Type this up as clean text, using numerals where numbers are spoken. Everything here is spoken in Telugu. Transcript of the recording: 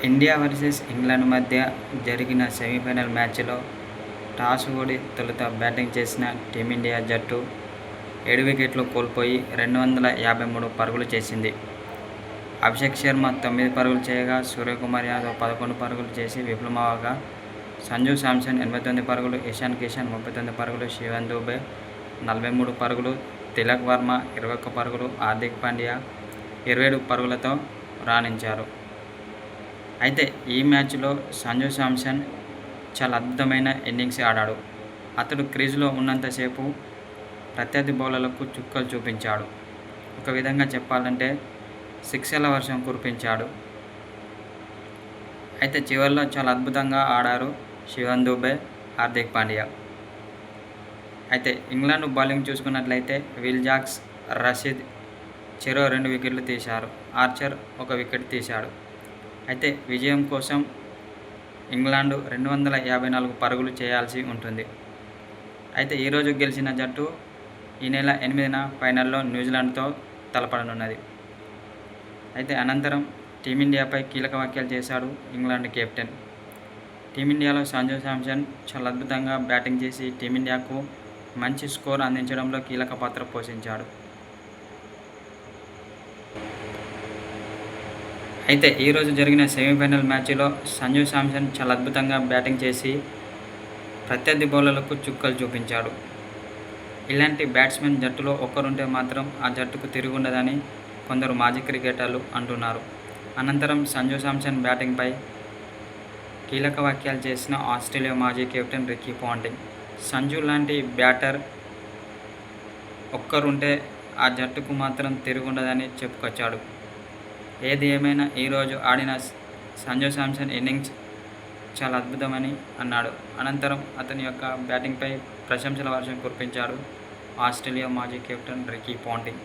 ఇండియా వర్సెస్ ఇంగ్లాండ్ మధ్య జరిగిన సెమీఫైనల్ మ్యాచ్లో టాస్ ఓడి తొలుత బ్యాటింగ్ చేసిన టీమిండియా జట్టు 7 వికెట్లు కోల్పోయి 253 పరుగులు చేసింది. అభిషేక్ శర్మ 9 పరుగులు చేయగా, సూర్యకుమార్ యాదవ్ 11 పరుగులు చేసి విఫలమవగా, సంజు శాంసన్ 89 పరుగులు, ఇషాన్ కిషన్ 39 పరుగులు, శివన్ దూబే 43 పరుగులు, తిలక్ వర్మ 21 పరుగులు, హార్దిక్ పాండ్యా 27 పరుగులతో రాణించారు. అయితే ఈ మ్యాచ్లో సంజు శాంసన్ చాలా అద్భుతమైన ఇన్నింగ్స్ ఆడాడు. అతడు క్రీజులో ఉన్నంతసేపు ప్రత్యర్థి బౌలర్లకు చుక్కలు చూపించాడు. ఒక విధంగా చెప్పాలంటే సిక్సర్ల వర్షం కురిపించాడు. అయితే చివరిలో చాలా అద్భుతంగా ఆడారు శివన్ దూబే, హార్దిక్ పాండ్యా. అయితే ఇంగ్లాండ్ బౌలింగ్ చూసుకున్నట్లయితే విల్ జాక్స్, రషీద్ చెరో 2 వికెట్లు తీశారు. ఆర్చర్ 1 వికెట్ తీశాడు. అయితే విజయం కోసం ఇంగ్లాండ్ 254 పరుగులు చేయాల్సి ఉంటుంది. అయితే ఈరోజు గెలిచిన జట్టు ఈ నెల 8న ఫైనల్లో న్యూజిలాండ్తో తలపడనున్నది. అయితే అనంతరం టీమిండియాపై కీలక వ్యాఖ్యలు చేశాడు ఇంగ్లాండ్ కెప్టెన్. టీమిండియాలో సంజు శాంసన్ చాలా అద్భుతంగా బ్యాటింగ్ చేసి టీమిండియాకు మంచి స్కోర్ అందించడంలో కీలక పాత్ర పోషించాడు. అయితే ఈరోజు జరిగిన సెమీఫైనల్ మ్యాచ్లో సంజు శాంసన్ చాలా అద్భుతంగా బ్యాటింగ్ చేసి ప్రత్యర్థి బౌలర్లకు చుక్కలు చూపించాడు. ఇలాంటి బ్యాట్స్మెన్ జట్టులో ఒక్కరుంటే మాత్రం ఆ జట్టుకు తిరుగుండదని కొందరు మాజీ క్రికెటర్లు అంటున్నారు. అనంతరం సంజు శాంసన్ బ్యాటింగ్పై కీలక వ్యాఖ్యలు చేసిన ఆస్ట్రేలియా మాజీ కెప్టెన్ రికీ పాంటింగ్, సంజు లాంటి బ్యాటర్ ఒక్కరుంటే ఆ జట్టుకు మాత్రం తిరుగుండదని చెప్పుకొచ్చాడు. ఏది ఏమైనా ఈరోజు ఆడిన సంజు శాంసన్ ఇన్నింగ్స్ చాలా అద్భుతమని అన్నాడు. అనంతరం అతని యొక్క బ్యాటింగ్పై ప్రశంసల వర్షం కురిపించాడు ఆస్ట్రేలియా మాజీ కెప్టెన్ రికీ పాంటింగ్.